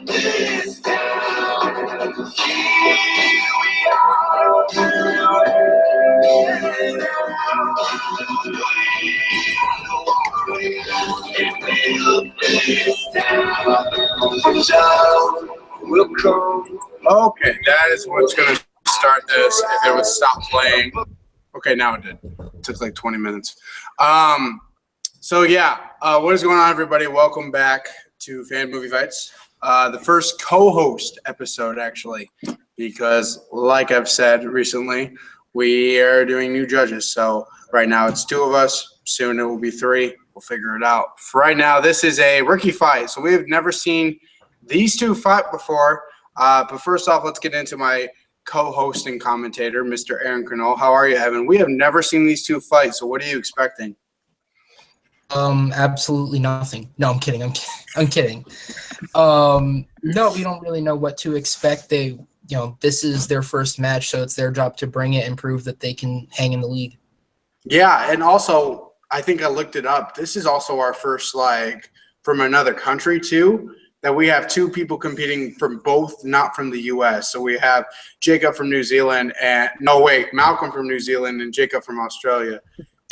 this town. Here we are. Will come. Okay, that is what's going to start this. If it would stop playing. Okay, now it did. It took like 20 minutes. So yeah, what is going on, everybody? Welcome back to Fan Movie Fights. The first co-host episode, actually, because like I've said recently, we are doing new judges. So right now it's 2 of us. Soon it will be 3. We'll figure it out. For right now, this is a rookie fight. So we've never seen these 2 fight before. But first off, let's get into my co-host and commentator, Mr. Aaron Cronall. How are you, Evan? We have never seen these 2 fight. So what are you expecting? Absolutely nothing. No, I'm kidding. I'm kidding. No, we don't really know what to expect. This is their first match, so it's their job to bring it and prove that they can hang in the league. Yeah, and also, I think I looked it up. This is also our first, from another country, too, that we have 2 people competing from both, not from the U.S. So we have Jacob from New Zealand Malcom from New Zealand and Jacob from Australia.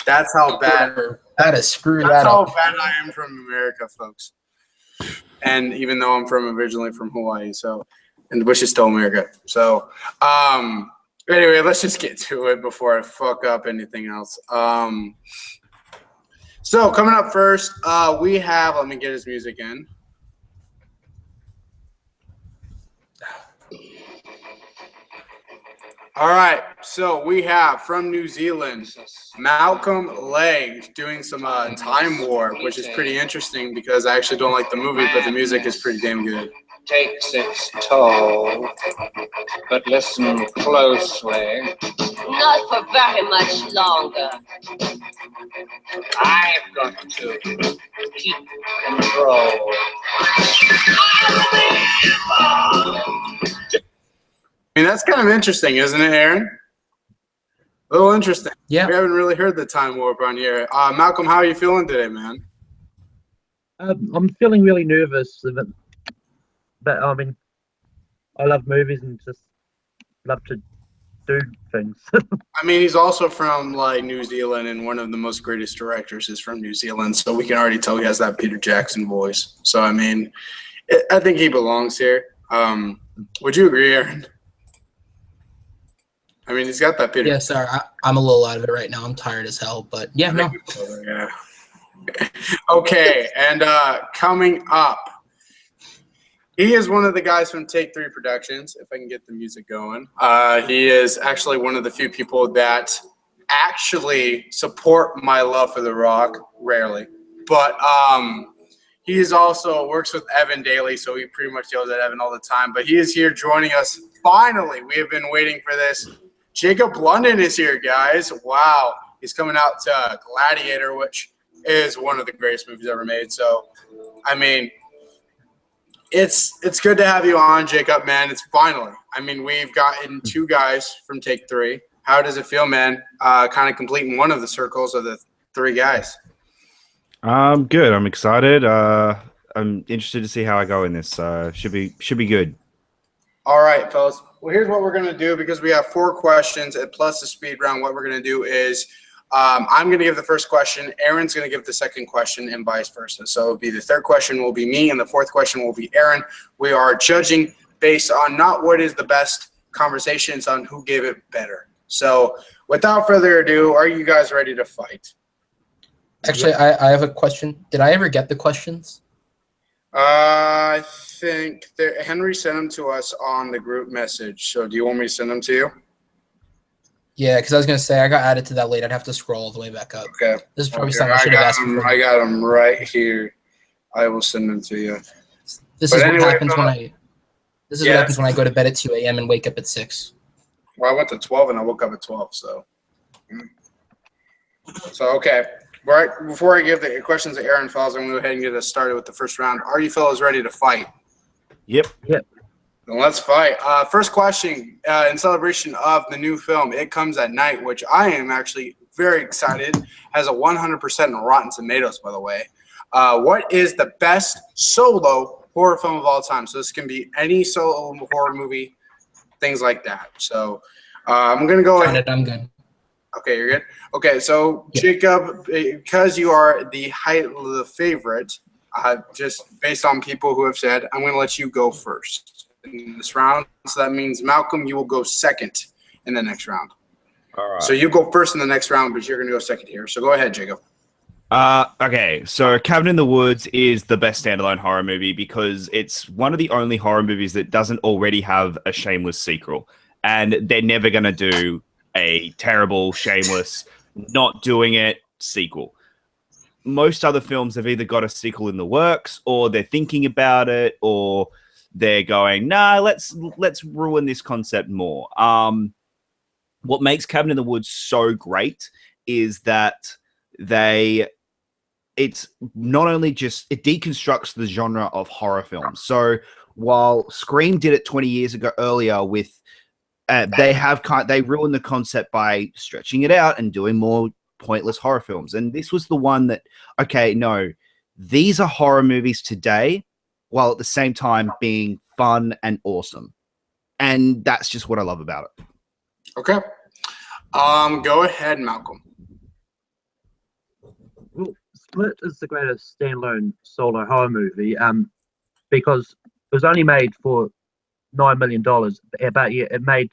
That's how bad. That's how bad I am from America, folks. And even though I'm originally from Hawaii, which is still America. So, anyway, let's just get to it before I fuck up anything else. So coming up first, we have. Let me get his music in. All right, so we have from New Zealand, Malcom doing some Time War, which is pretty interesting because I actually don't like the movie, but the music is pretty damn good. Takes its toll, but listen closely. Not for very much longer. I've got to keep control. I mean, that's kind of interesting, isn't it, Aaron? A little interesting. Yeah. We haven't really heard the Time Warp on here. Malcom, how are you feeling today, man? I'm feeling really nervous, but I mean, I love movies and just love to do things. I mean, he's also from New Zealand, and one of the most greatest directors is from New Zealand, so we can already tell he has that Peter Jackson voice. So, I mean, I think he belongs here. Would you agree, Aaron? I mean, he's got that Peter. Yeah, sorry, I'm a little out of it right now. I'm tired as hell, but yeah, no. Yeah. Okay, and coming up, he is one of the guys from Take 3 Productions, if I can get the music going. He is actually one of the few people that actually support my love for The Rock, rarely. But he is also works with Evan daily, so he pretty much yells at Evan all the time. But he is here joining us finally. We have been waiting for this. Jacob London is here, guys. Wow. He's coming out to Gladiator, which is one of the greatest movies ever made. So, I mean, it's good to have you on, Jacob, man. It's finally. I mean, we've gotten 2 guys from Take 3. How does it feel, man, kind of completing one of the circles of the 3 guys? I'm good. I'm excited. I'm interested to see how I go in this. Should be good. All right, fellas. Well, here's what we're going to do because we have 4 questions and plus the speed round. What we're going to do is I'm going to give the first question. Aaron's going to give the second question and vice versa. So it'll be the third question will be me and the fourth question will be Aaron. We are judging based on not what is the best conversations, on who gave it better. So without further ado, are you guys ready to fight? Actually, I have a question. Did I ever get the questions? I think that Henry sent them to us on the group message. So do you want me to send them to you? Yeah, because I was going to say I got added to that late. I'd have to scroll all the way back up. Okay. This is probably something I should have asked before. I got them right here. I will send them to you. This is what happens when I go to bed at 2 a.m. and wake up at 6. Well, I went to 12 and I woke up at 12, so. So, okay. Right before I give the questions to Aaron, fellas, I'm going to go ahead and get us started with the first round. Are you fellas ready to fight? Yep. Yep. Then let's fight. First question, in celebration of the new film, It Comes at Night, which I am actually very excited. Has a 100% in Rotten Tomatoes, by the way. What is the best solo horror film of all time? So this can be any solo horror movie, things like that. So I'm gonna go ahead. I'm good. Okay, you're good. Okay, so Yeah. Jacob, because you are the favorite, just based on people who have said, I'm gonna let you go first in this round. So that means Malcolm, you will go second in the next round. All right. So you go first in the next round, but you're gonna go second here. So go ahead, Jacob. Okay, so Cabin in the Woods is the best standalone horror movie because it's one of the only horror movies that doesn't already have a shameless sequel. And they're never going to do a terrible, shameless, not doing it sequel. Most other films have either got a sequel in the works, or they're thinking about it, or they're going, nah, let's ruin this concept more. What makes Cabin in the Woods so great is that it's not only just it deconstructs the genre of horror films. So while Scream did it 20 years ago earlier with they ruined the concept by stretching it out and doing more pointless horror films. And this was the one that, okay, no, these are horror movies today, while at the same time being fun and awesome. And that's just what I love about it. Okay. Go ahead, Malcolm. Well, Split is the greatest standalone solo horror movie, because it was only made for $9 million, but yeah, it made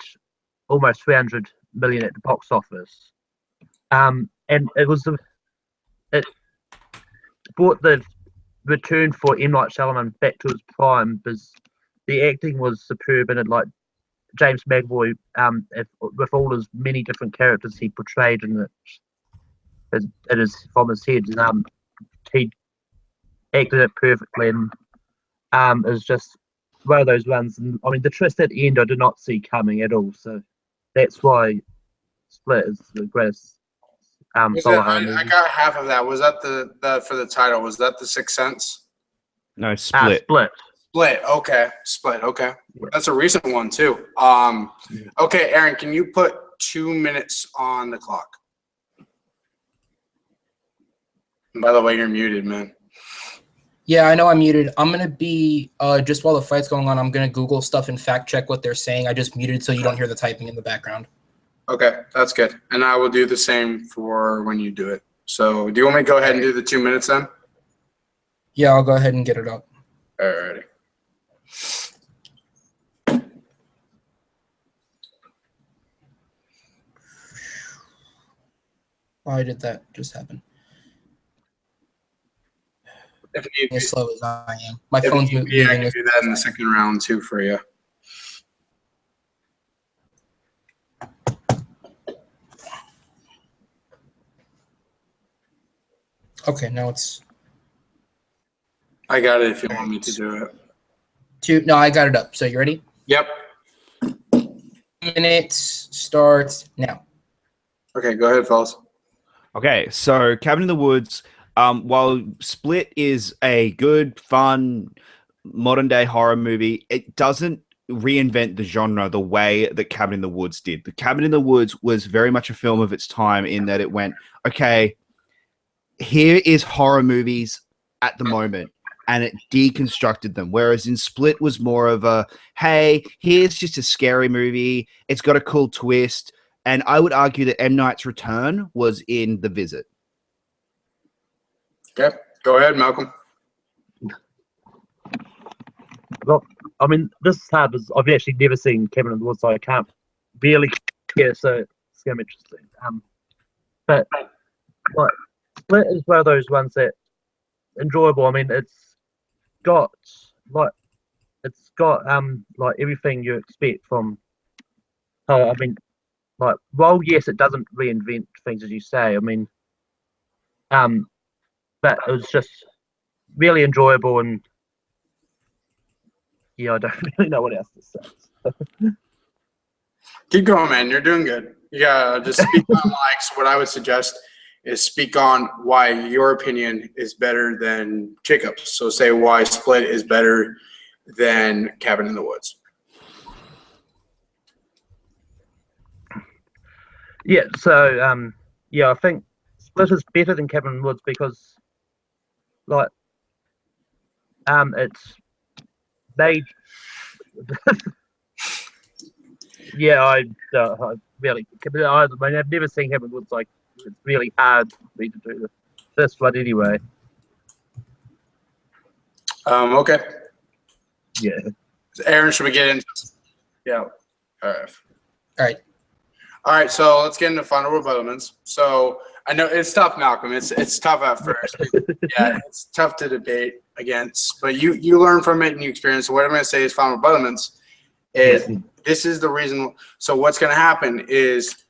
almost 300 million at the box office. And it brought the return for M. Night Shyamalan back to his prime, because the acting was superb, and it, like James McAvoy, with all his many different characters he portrayed in it is from his head, and he acted it perfectly, and it was just one of those ones. And I mean, the twist at the end I did not see coming at all, so that's why Split is the greatest solo horror movie. I got half of that. Was that the for the title? Was that The Sixth Sense? No, Split. Split. Split. Okay. Split. Okay. Yeah. That's a recent one too. Okay, Aaron, can you put 2 minutes on the clock? And by the way, you're muted, man. Yeah, I know I'm muted. I'm going to be, just while the fight's going on, I'm going to Google stuff and fact check what they're saying. I just muted so you don't hear the typing in the background. Okay, that's good. And I will do the same for when you do it. So do you want me to go ahead and do the 2 minutes then? Yeah, I'll go ahead and get it up. Alrighty. Why did that just happen? If you As slow as I am. My if phone's you- moving. yeah, I can do that in the second round too for you. Okay, now it's I got it if you want me to do it. two. No, I got it up. So you ready? Yep. Minutes starts now. Okay, go ahead, fellas. Okay, so Cabin in the Woods, while Split is a good, fun, modern day horror movie, it doesn't reinvent the genre the way that Cabin in the Woods did. The Cabin in the Woods was very much a film of its time in that it went, okay, here is horror movies at the moment, and it deconstructed them. Whereas in Split was more of a, hey, here's just a scary movie. It's got a cool twist. And I would argue that M. Night's Return was in The Visit. Okay, go ahead, Malcolm. Well, I mean, this is hard because I've actually never seen Cabin in the Woods, so I can't barely care. So it's gonna be interesting. But like, Split is one of those ones that enjoyable. I mean, it's got like everything you expect from. I mean, like, well, yes, it doesn't reinvent things as you say. I mean, but it was just really enjoyable, and yeah, I don't really know what else to say. Keep going, man. You're doing good. Yeah, just speak on likes. What I would suggest is speak on why your opinion is better than Jacob's. So say why Split is better than Cabin in the Woods. Yeah, so yeah, I think Split is better than Cabin in the Woods because, like it's made. Yeah, I really. I mean, I've never seen him. It looks like it's really hard for me to do this one anyway. Okay. Yeah. Aaron, should we get into? Yeah. All right. All right. All right. So let's get into final rebuttalments. So I know it's tough, Malcolm. It's tough at first. Yeah, it's tough to debate against, but you learn from it and you experience. So what I'm going to say is final rebuttalments is this is the reason. So what's going to happen is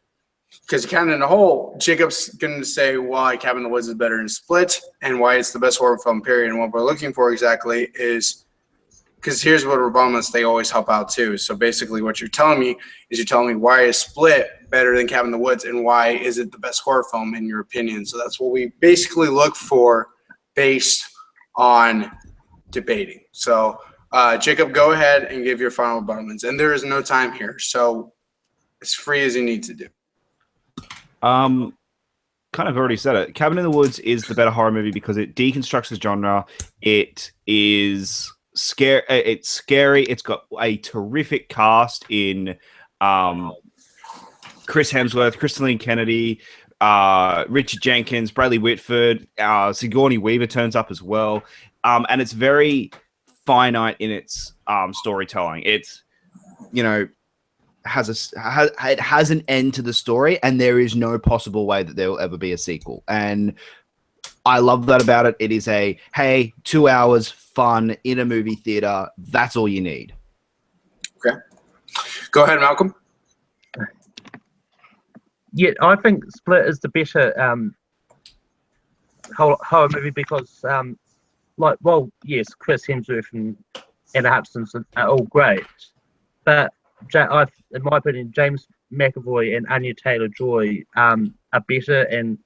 because kind of in the whole, Jacob's going to say why Cabin in the Woods is better than Split and why it's the best horror film period. And what we're looking for exactly is because here's what rebuttalments they always help out too. So basically what you're telling me is you're telling me why is Split better than Cabin in the Woods and why is it the best horror film in your opinion. So that's what we basically look for based on debating. So Jacob, go ahead and give your final rebuttalments. And there is no time here. So as free as you need to do. Kind of already said it. Cabin in the Woods is the better horror movie because it deconstructs the genre. It is scary. It's scary. It's got a terrific cast in Chris Hemsworth, Crystalline Kennedy, Richard Jenkins, Bradley Whitford, Sigourney Weaver turns up as well. And it's very finite in its storytelling. It's, it has an end to the story, and there is no possible way that there will ever be a sequel. And I love that about it. It is a, hey, 2 hours fun in a movie theater. That's all you need. Okay. Go ahead, Malcolm. Yeah, I think Split is the better horror movie because, yes, Chris Hemsworth and Anna Hutchins are all great, but in my opinion, James McAvoy and Anya Taylor-Joy are better, and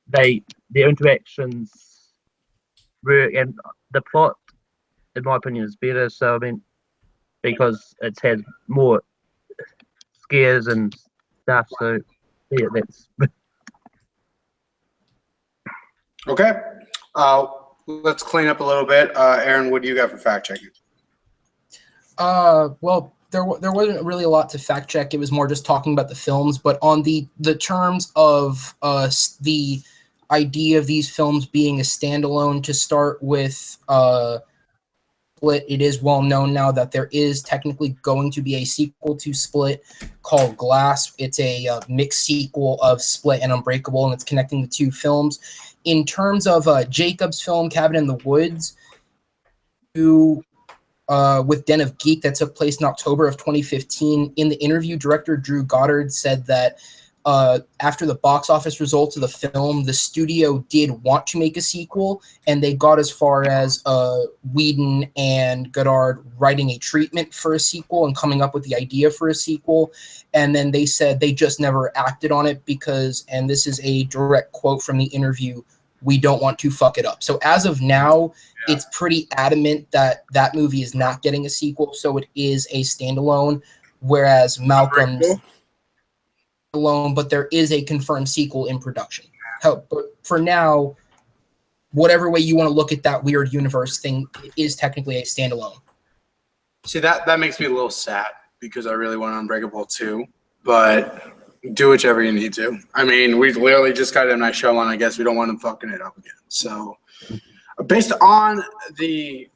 their interactions work, and the plot, in my opinion, is better. So I mean, because it has more scares and stuff. So yeah, that's okay. Let's clean up a little bit. Aaron, what do you got for fact checking? Well, there wasn't really a lot to fact check. It was more just talking about the films. But on the terms of the idea of these films being a standalone, to start with, Split, it is well known now that there is technically going to be a sequel to Split called Glass. It's a mixed sequel of Split and Unbreakable, and it's connecting the two films. In terms of Jacob's film, Cabin in the Woods, with Den of Geek that took place in October of 2015. In the interview, director Drew Goddard said that after the box office results of the film, the studio did want to make a sequel, and they got as far as Whedon and Goddard writing a treatment for a sequel and coming up with the idea for a sequel. And then they said they just never acted on it because, and this is a direct quote from the interview, "We don't want to fuck it up." So as of now, it's pretty adamant that that movie is not getting a sequel, so it is a standalone, whereas Malcolm's alone, but there is a confirmed sequel in production. But for now, whatever way you want to look at that weird universe thing, it is technically a standalone. See, that makes me a little sad because I really want Unbreakable too, but do whichever you need to. I mean, we literally just got M. Night Shyamalan. I guess we don't want him fucking it up again. So based on the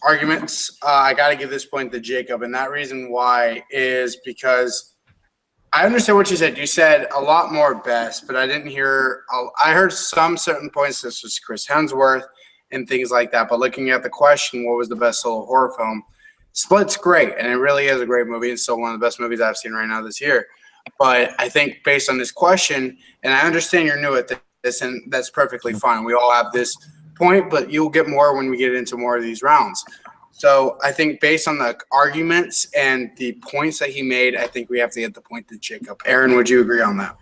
arguments, I got to give this point to Jacob, and that reason why is because I understand what you said. You said a lot more best, but I didn't hear – I heard some certain points, such as Chris Hemsworth and things like that. But looking at the question, what was the best solo horror film, Split's great, and it really is a great movie. It's still one of the best movies I've seen right now this year. But I think based on this question, and I understand you're new at this, and that's perfectly fine. We all have this point, but you'll get more when we get into more of these rounds. So I think based on the arguments and the points that he made, I think we have to get the point to Jacob. Aaron, would you agree on that?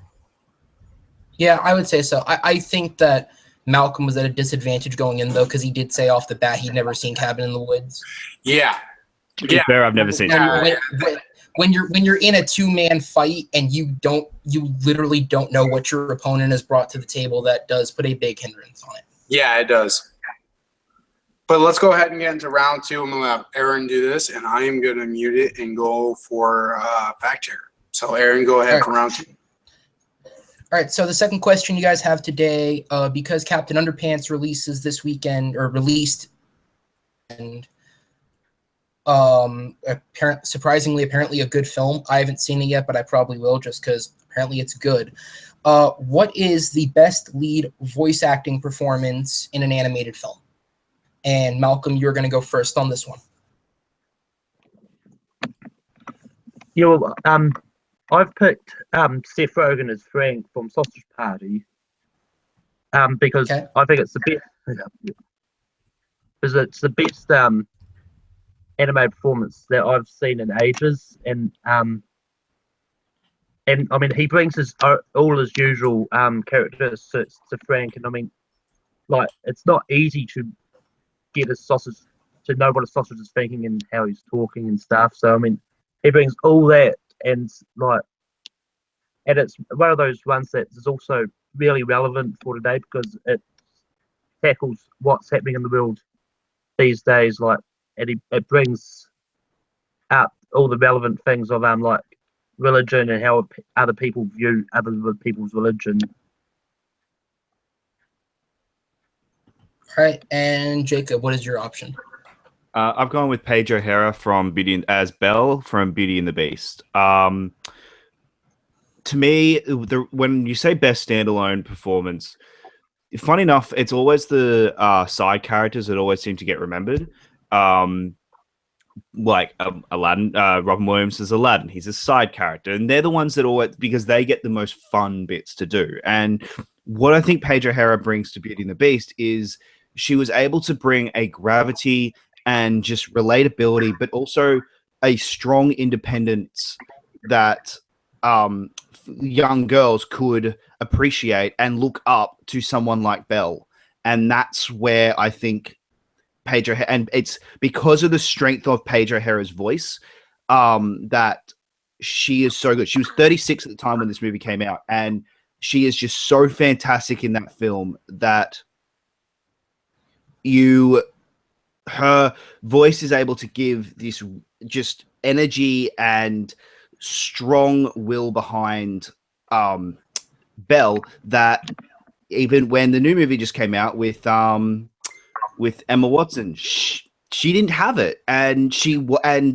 Yeah, I would say so. I think that Malcolm was at a disadvantage going in, though, because he did say off the bat he'd never seen Cabin in the Woods. Yeah. To be fair, I've never seen it. When you're in a two-man fight and you literally don't know what your opponent has brought to the table, that does put a big hindrance on it. Yeah, it does. But let's go ahead and get into round 2. I'm going to let Aaron do this, and I am going to mute it and go for fact check. So, Aaron, go ahead for round 2. All right, so the second question you guys have today, because Captain Underpants releases this weekend, or released, and apparently a good film. I haven't seen it yet, but I probably will just because apparently it's good. What is the best lead voice acting performance in an animated film? And Malcolm, you're going to go first on this one. Yeah, well, I've picked Seth Rogen as Frank from Sausage Party because Okay. I think it's the best. Because it's the best animated performance that I've seen in ages, and I mean he brings all his usual characters to Frank, and I mean, like, it's not easy to get a sausage to know what a sausage is thinking and how he's talking and stuff. So I mean, he brings all that, and it's one of those ones that is also really relevant for today because it tackles what's happening in the world these days, like, and it brings up all the relevant things of like religion and how other people view other people's religion. All right, and Jacob, what is your option? I've gone with Paige O'Hara from as Belle from Beauty and the Beast. To me, when you say best standalone performance, funny enough, it's always the side characters that always seem to get remembered. Like Aladdin, Robin Williams is Aladdin. He's a side character, and they're the ones that always, because they get the most fun bits to do. And what I think Paige O'Hara brings to Beauty and the Beast is she was able to bring a gravity and just relatability, but also a strong independence that young girls could appreciate and look up to someone like Belle. And that's where I think Paige O'Hara, and it's because of the strength of Paige O'Hara's voice that she is so good. She was 36 at the time when this movie came out, and she is just so fantastic in that film that her voice is able to give this just energy and strong will behind Belle that even when the new movie just came out with Emma Watson, she didn't have it, and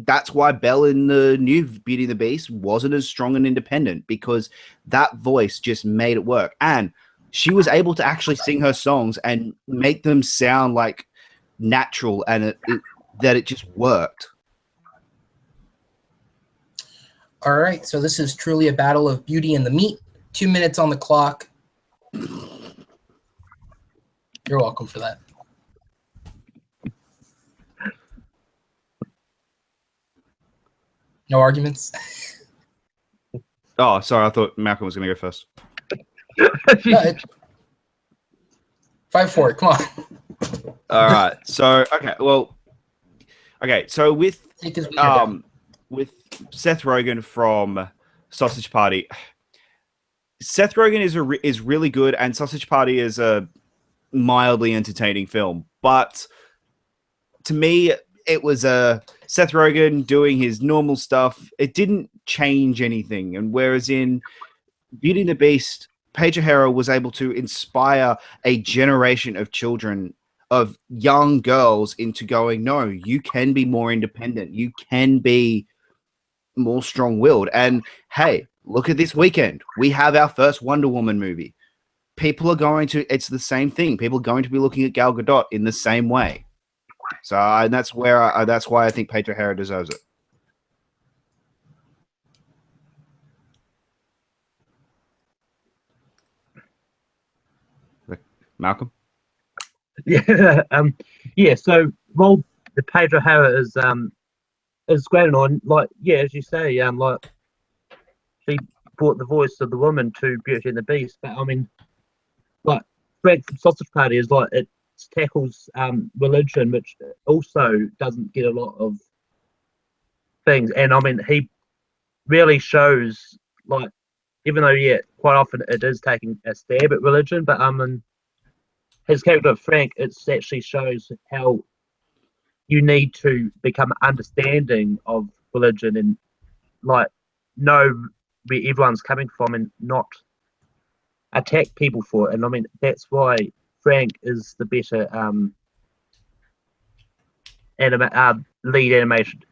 that's why Belle in the new Beauty and the Beast wasn't as strong and independent, because that voice just made it work, and she was able to actually sing her songs and make them sound like natural, and it just worked. All right, so this is truly a battle of Beauty and the Meat. 2 minutes on the clock. You're welcome for that. No arguments? Oh, sorry. I thought Malcolm was going to go first. No, 5-4. Come on. All right. So, So with Take his meter down. with Seth Rogen from Sausage Party, Seth Rogen is really good, and Sausage Party is a mildly entertaining film. But to me, it was Seth Rogen doing his normal stuff. It didn't change anything. And whereas in Beauty and the Beast, Paige O'Hara was able to inspire a generation of children, of young girls, into going, no, you can be more independent. You can be more strong-willed. And hey, look at this weekend. We have our first Wonder Woman movie. People are going to, it's the same thing. People are going to be looking at Gal Gadot in the same way. So and that's why I think Paige O'Hara deserves it. Malcolm? Yeah, yeah. So while the Paige O'Hara is great and on, like, yeah, as you say, like, she brought the voice of the woman to Beauty and the Beast. But I mean, like, Frank from Sausage Party is like, it tackles religion, which also doesn't get a lot of things. And I mean, he really shows, like, even though, yeah, quite often it is taking a stab at religion, but his character Frank, it actually shows how you need to become understanding of religion and like know where everyone's coming from and not attack people for it. And I mean that's why Frank is the better lead animation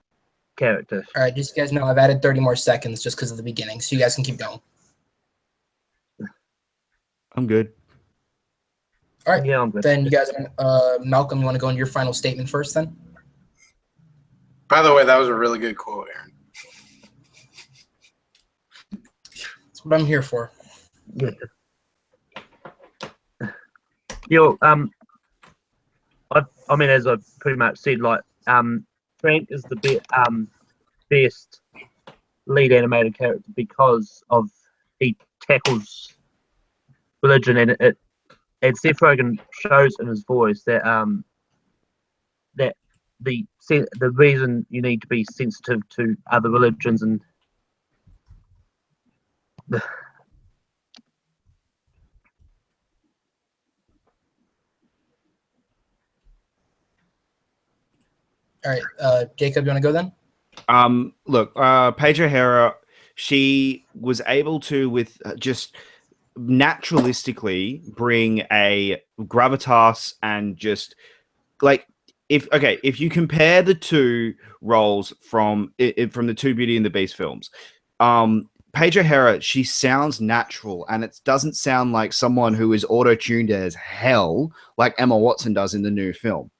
character. All right, just so you guys know, I've added 30 more seconds just because of the beginning, so you guys can keep going. I'm good. All right, Yeah, I'm good. then you guys, Malcolm, you want to go into your final statement first then? By the way, that was a really good quote, Aaron. That's what I'm here for. Yeah. Yo, I mean, as I've pretty much said, like, Frank is the best lead animated character because of he tackles religion, and Seth Rogen shows in his voice that that the reason you need to be sensitive to other religions and All right, Jacob, you want to go then? Look, Paige O'Hara, she was able to, with just naturalistically, bring a gravitas and just like if you compare the two roles from the two Beauty and the Beast films, Paige O'Hara, she sounds natural, and it doesn't sound like someone who is auto-tuned as hell like Emma Watson does in the new film.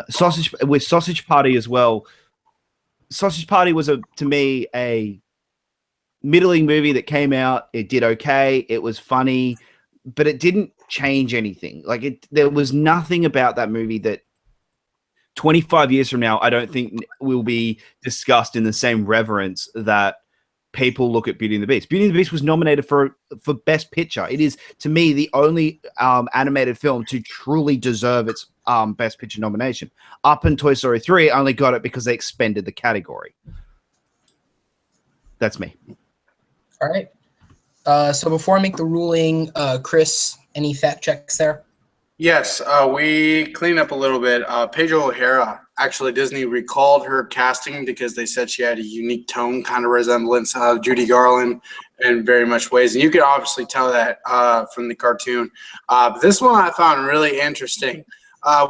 Sausage Party as well. Sausage Party was to me a middling movie that came out. It did okay. It was funny, but it didn't change anything. There was nothing about that movie that 25 years from now, I don't think will be discussed in the same reverence that people look at Beauty and the Beast. Beauty and the Beast was nominated for Best Picture. It is, to me, the only animated film to truly deserve its Best Picture nomination. Up and Toy Story 3 only got it because they expanded the category. That's me. All right. So before I make the ruling, Chris, any fact checks there? Yes, we cleaned up a little bit. Paige O'Hara, actually, Disney recalled her casting because they said she had a unique tone, kind of resemblance of Judy Garland in very much ways. And you could obviously tell that from the cartoon. But this one I found really interesting.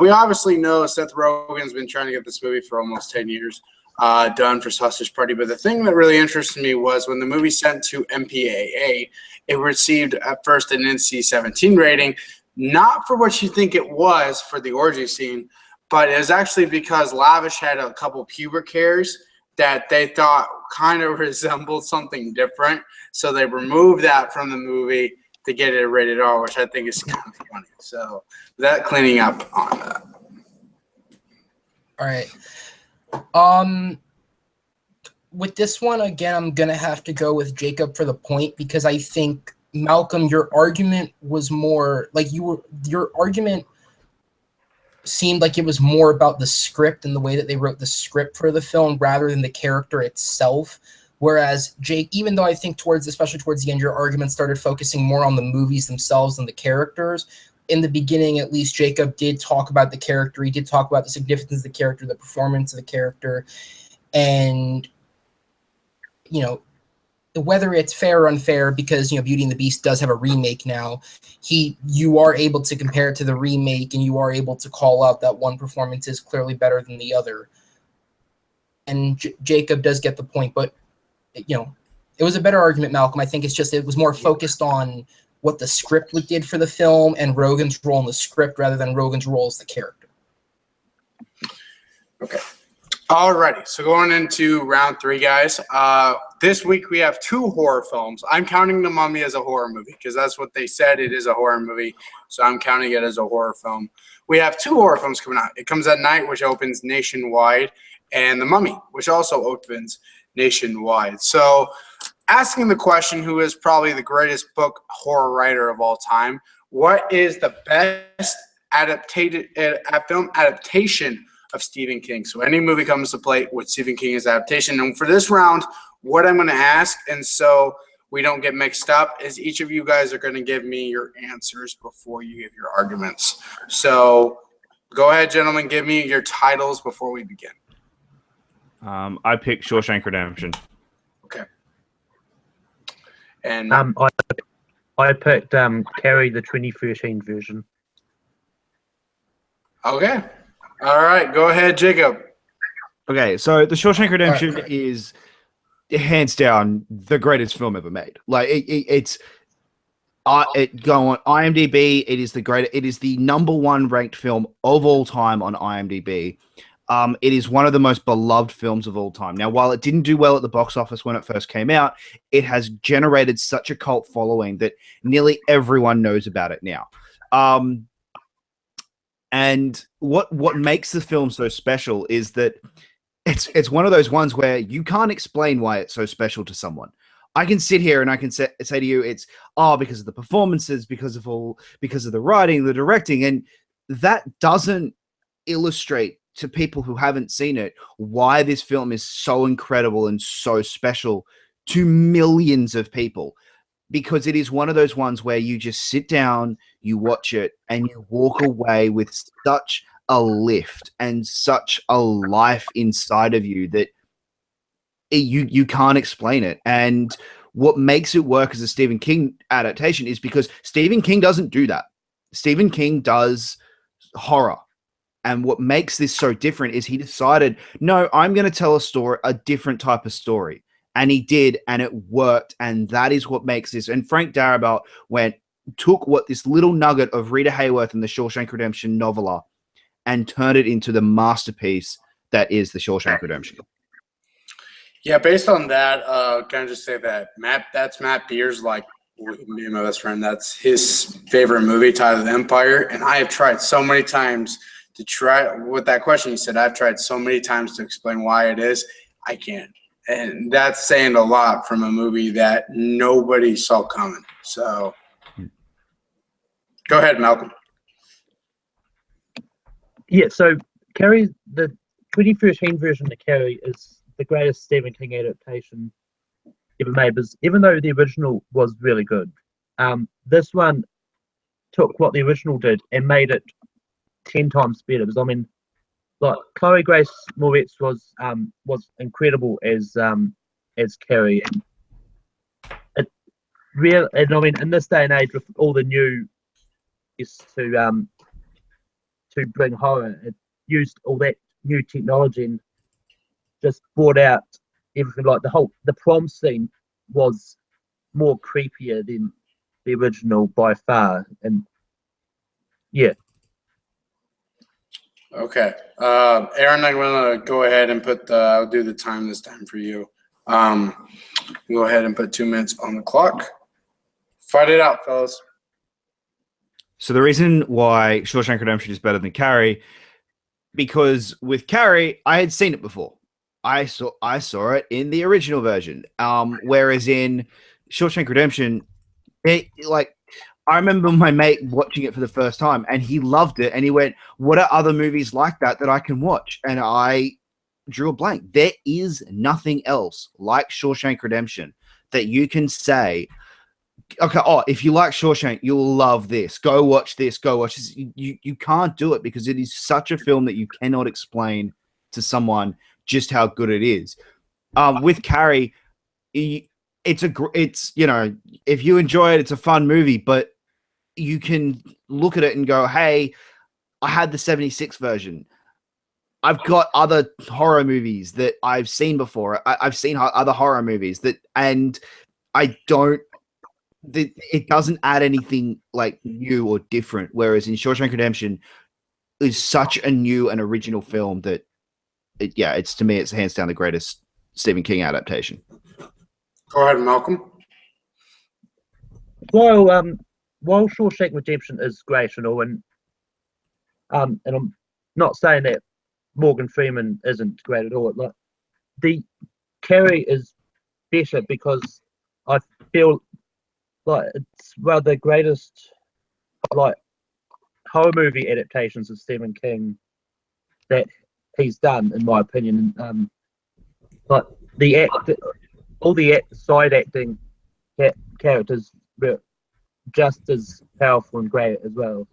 We obviously know Seth Rogen's been trying to get this movie for almost 10 years done for Sausage Party. But the thing that really interested me was when the movie sent to MPAA, it received at first an NC-17 rating. Not for what you think it was for the orgy scene, but it was actually because Lavish had a couple pubic hairs that they thought kind of resembled something different. So they removed that from the movie to get it rated R, which I think is kind of funny. So that cleaning up on that. All right. With this one, again, I'm going to have to go with Jacob for the point because I think Malcolm, your argument was more like your argument seemed like it was more about the script and the way that they wrote the script for the film rather than the character itself. Whereas Jake, even though I think especially towards the end, your argument started focusing more on the movies themselves than the characters. In the beginning, at least, Jacob did talk about the character. He did talk about the significance of the character, the performance of the character, and whether it's fair or unfair, because Beauty and the Beast does have a remake now, you are able to compare it to the remake, and you are able to call out that one performance is clearly better than the other. And Jacob does get the point, but it was a better argument, Malcolm. I think it's just it was more focused on what the script did for the film and Rogen's role in the script rather than Rogen's role as the character. Okay. Alrighty, so going into round 3, guys. This week we have 2 horror films. I'm counting The Mummy as a horror movie because that's what they said. It is a horror movie, so I'm counting it as a horror film. We have 2 horror films coming out. It Comes at Night, which opens nationwide, and The Mummy, which also opens nationwide. So asking the question, who is probably the greatest book horror writer of all time, what is the best film adaptation of Stephen King? So any movie comes to play with Stephen King's adaptation. And for this round, what I'm going to ask, and so we don't get mixed up is each of you guys are going to give me your answers before you give your arguments. So go ahead, gentlemen, give me your titles before we begin. I picked Shawshank Redemption. Okay. And I picked Carrie, the 2013 version. okay. All right. Go ahead, Jacob. Okay, so The Shawshank Redemption is hands down the greatest film ever made. Like it go on IMDb. It is the number one ranked film of all time on IMDb. It is one of the most beloved films of all time. Now, while it didn't do well at the box office when it first came out, it has generated such a cult following that nearly everyone knows about it now. And what makes the film so special is that it's one of those ones where you can't explain why it's so special to someone. I can sit here and I can say to you, it's because of the performances, because of the writing, the directing, and that doesn't illustrate to people who haven't seen it why this film is so incredible and so special to millions of people. Because it is one of those ones where you just sit down, you watch it, and you walk away with such a lift and such a life inside of you that you can't explain it. And what makes it work as a Stephen King adaptation is because Stephen King doesn't do that. Stephen King does horror. And what makes this so different is he decided, no, I'm going to tell a different type of story. And he did, and it worked, and that is what makes this. And Frank Darabont took this little nugget of Rita Hayworth and the Shawshank Redemption novella and turned it into the masterpiece that is the Shawshank Redemption. Yeah, based on that, can I just say that that's Matt Beers, like me and my best friend, that's his favorite movie, Tide of the Empire. And I have tried so many times to try with that question you said, I've tried so many times to explain why it is. I can't. And that's saying a lot from a movie that nobody saw coming. So go ahead, Malcolm. Yeah, so Carrie, the 2013 version of Carrie is the greatest Stephen King adaptation ever made. Because even though the original was really good, this one took what the original did and made it 10 times better. Because I mean, like Chloe Grace Moretz was incredible as Carrie, and and I mean in this day and age with all the new to bring horror, it used all that new technology and just brought out everything. Like the prom scene was more creepier than the original by far, and yeah. Okay. Aaron, I'm going to go ahead and I'll do the time this time for you. Go ahead and put 2 minutes on the clock. Fight it out, fellas. So the reason why Shawshank Redemption is better than Carrie, because with Carrie, I had seen it before. I saw it in the original version. Whereas in Shawshank Redemption, I remember my mate watching it for the first time and he loved it and he went, what are other movies like that I can watch? And I drew a blank. There is nothing else like Shawshank Redemption that you can say, okay, if you like Shawshank, you'll love this. Go watch this. Go watch this. You can't do it because it is such a film that you cannot explain to someone just how good it is. With Carrie, it's if you enjoy it, it's a fun movie, but you can look at it and go, hey, I had the 76 version. I've got other horror movies that I've seen before. I've seen other horror movies and it doesn't add anything like new or different. Whereas in Shawshank Redemption is such a new and original film that it's to me, it's hands down the greatest Stephen King adaptation. Go ahead, Malcolm. While Shawshank Redemption is great and all, and I'm not saying that Morgan Freeman isn't great at all. Like the Carrie is better because I feel like it's one of the greatest horror movie adaptations of Stephen King that he's done, in my opinion. But all the side acting characters were just as powerful and great as well.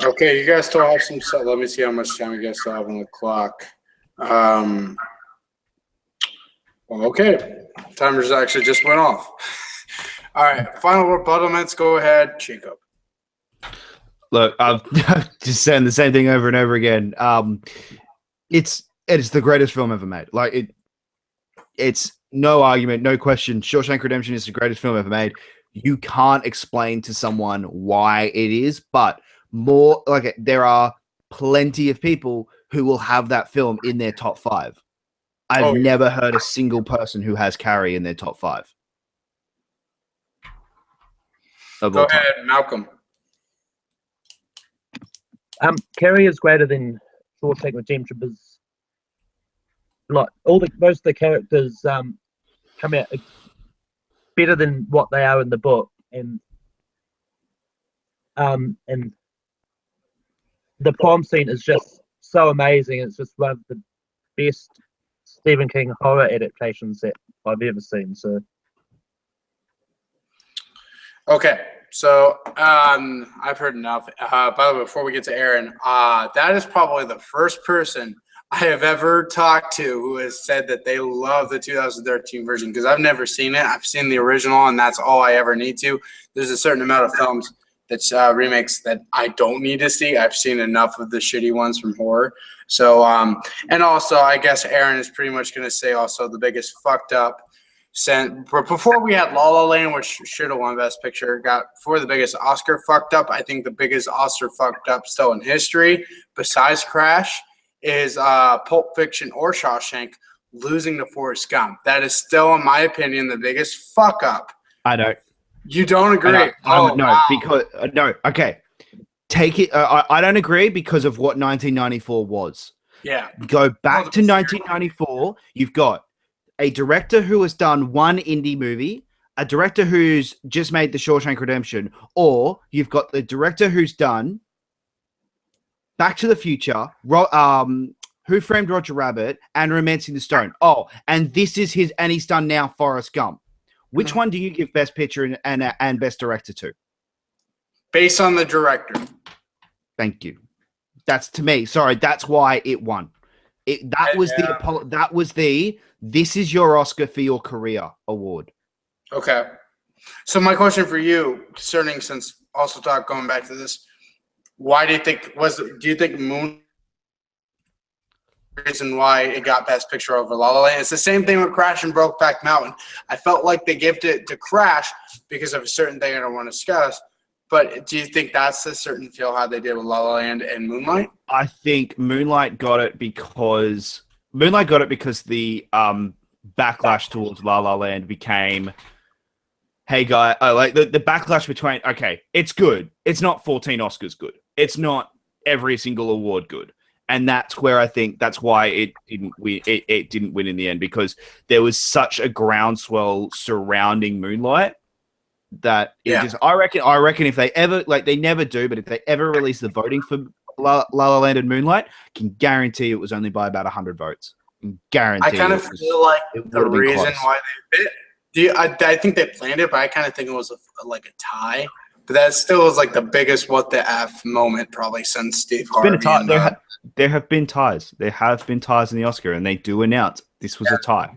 Okay, you guys still have some stuff. Let me see how much time you guys still have on the clock. Well, okay. Timers actually just went off. All right, final rebuttals. Go ahead, Jacob. Look, I'm just saying the same thing over and over again. It's the greatest film ever made. Like it's no argument, no question. Shawshank Redemption is the greatest film ever made. You can't explain to someone why it is, but more like there are plenty of people who will have that film in their top 5. I've never heard a single person who has Carrie in their top 5. Go ahead, Malcolm. Carrie is greater than Shawshank Redemption because like most of the characters come out better than what they are in the book, and the prom scene is just so amazing. It's just one of the best Stephen King horror adaptations that I've ever seen. So, okay, so I've heard enough. By the way, before we get to Aaron, that is probably the first person I have ever talked to who has said that they love the 2013 version because I've never seen it. I've seen the original, and that's all I ever need to. There's a certain amount of films that's remakes that I don't need to see. I've seen enough of the shitty ones from horror. So, and also, I guess Aaron is pretty much going to say also the biggest fucked up. Before we had La La Land, which should have won Best Picture, got for the biggest Oscar fucked up. I think the biggest Oscar fucked up still in history, besides Crash, is Pulp Fiction or Shawshank losing to Forrest Gump. That is still, in my opinion, the biggest fuck up. I don't. You don't agree? No, wow. because no. Okay, take it. I don't agree because of what 1994 was. Yeah. Go back to 1994. You've got a director who has done one indie movie, a director who's just made The Shawshank Redemption, or you've got the director who's done Back to the Future, Who Framed Roger Rabbit, and Romancing the Stone. Oh, and this is his, and he's done now Forrest Gump. Which one do you give Best Picture and Best Director to? Based on the director. Thank you. That's to me. Sorry, that's why it won. That was the this is your Oscar for your career award. Okay. So my question for you, concerning since also going back to this, why do you think do you think Moon reason why it got Best Picture over La La Land? It's the same thing with Crash and Brokeback Mountain. I felt like they gave it to Crash because of a certain thing I don't want to discuss. But do you think that's a certain feel how they did with La La Land and Moonlight? I think Moonlight got it because the backlash towards La La Land became, hey guy, like the backlash between, okay, it's good. It's not 14 Oscars good. It's not every single award good. And that's where I think that's why it didn't win. It didn't win in the end because there was such a groundswell surrounding Moonlight that it just. I reckon if they ever they never do, but if they ever release the voting for La La Land and Moonlight, I can guarantee it was only by about 100 votes. Guarantee. I kind of feel like the reason why they bit. I think they planned it, but I kind of think it was like a tie. But that still was like the biggest what the F moment probably since Steve Harvey. There have been ties. There have been ties in the Oscar, and they do announce this was a tie.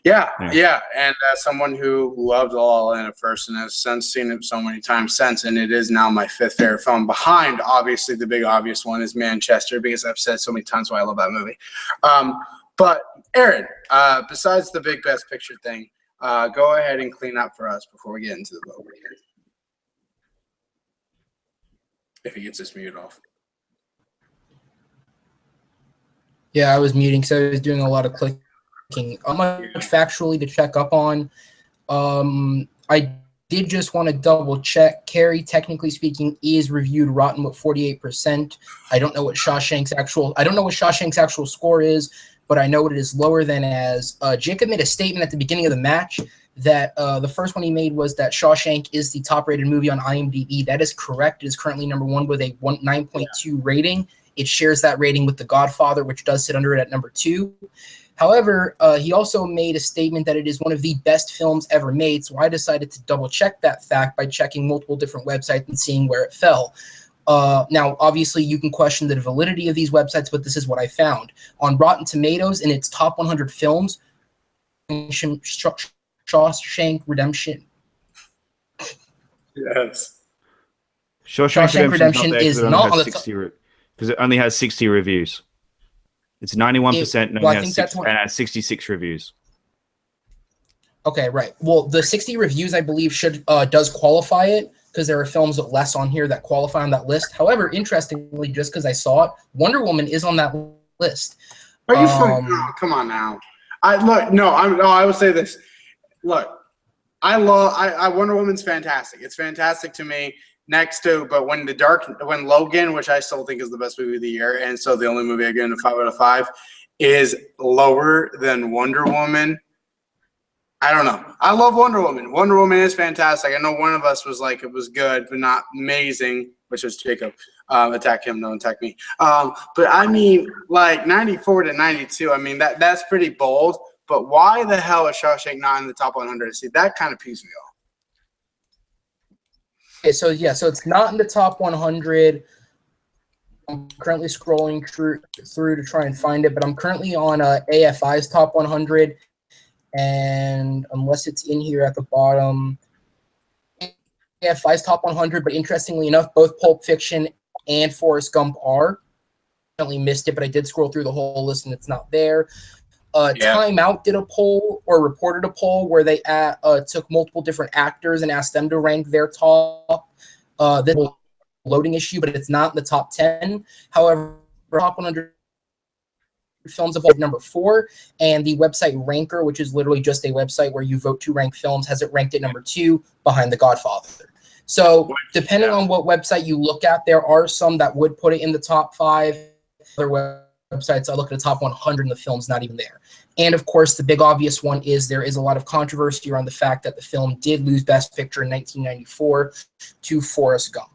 Yeah. And as someone who loved La La Land at first and has since seen it so many times since, and it is now my 5th favorite film behind, obviously, the big obvious one is Manchester, because I've said so many times why I love that movie. But Aaron, besides the big Best Picture thing, go ahead and clean up for us before we get into the vote here. If he gets his mute off. Yeah, I was muting, so I was doing a lot of clicking. Much factually to check up on. I did just want to double check. Carrie, technically speaking, is reviewed rotten with 48%. I don't know what Shawshank's actual score is, but I know it is lower than as Jacob made a statement at the beginning of the match that the first one he made was that Shawshank is the top-rated movie on IMDb. That is correct. It is currently number 1 with a 9.2 rating. It shares that rating with The Godfather, which does sit under it at number 2. However, he also made a statement that it is one of the best films ever made, so I decided to double-check that fact by checking multiple different websites and seeing where it fell. Now, obviously, you can question the validity of these websites, but this is what I found. On Rotten Tomatoes, in its top 100 films, Shawshank Redemption. Yes. Shawshank Redemption is not on the top. Because it only has 60 reviews. It's 91% and well, I only think has that's what, and has 66 reviews. Okay, right. Well, the 60 reviews, I believe, does qualify it because there are films less on here that qualify on that list. However, interestingly, just because I saw it, Wonder Woman is on that list. Are you come on now. I will say this. Look, Wonder Woman's fantastic. It's fantastic to me. Next to, but when Logan, which I still think is the best movie of the year, and so the only movie I give it a 5 out of 5, is lower than Wonder Woman. I don't know. I love Wonder Woman. Wonder Woman is fantastic. I know one of us was like, it was good, but not amazing, which was Jacob. Attack him, don't attack me. But I mean, like 94 to 92, I mean, that's pretty bold. But why the hell is Shawshank not in the top 100? See, that kind of pees me off. Okay, so it's not in the top 100. I'm currently scrolling through to try and find it, but I'm currently on AFI's top 100, and unless it's in here at the bottom, AFI's top 100. But interestingly enough, both Pulp Fiction and Forrest Gump are. I definitely missed it, but I did scroll through the whole list, and it's not there. Time Out did a poll or reported a poll where they took multiple different actors and asked them to rank their top. This loading issue, but it's not in the top 10. However, top 100 films of number 4, and the website Ranker, which is literally just a website where you vote to rank films, has it ranked at number 2 behind The Godfather. So depending on what website you look at, there are some that would put it in the top 5. Other websites, I look at the top 100 and the film's not even there. And of course, the big obvious one is there is a lot of controversy around the fact that the film did lose Best Picture in 1994 to Forrest Gump.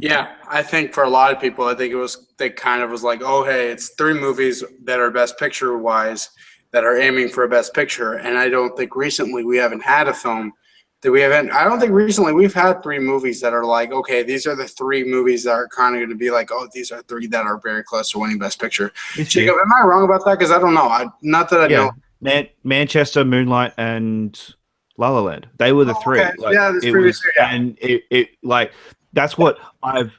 Yeah, I think for a lot of people, I think they kind of was like, oh, hey, it's 3 movies that are Best Picture wise that are aiming for a Best Picture. And I don't think recently we haven't had a film I don't think recently we've had 3 movies that are like, okay, these are the 3 movies that are kind of going to be like, oh, these are 3 that are very close to winning Best Picture. Jacob, am I wrong about that? Because I don't know. Not that I know. Manchester, Moonlight, and La La Land. They were the 3. Okay. Like, yeah, this previous year. Yeah. And it like that's what I've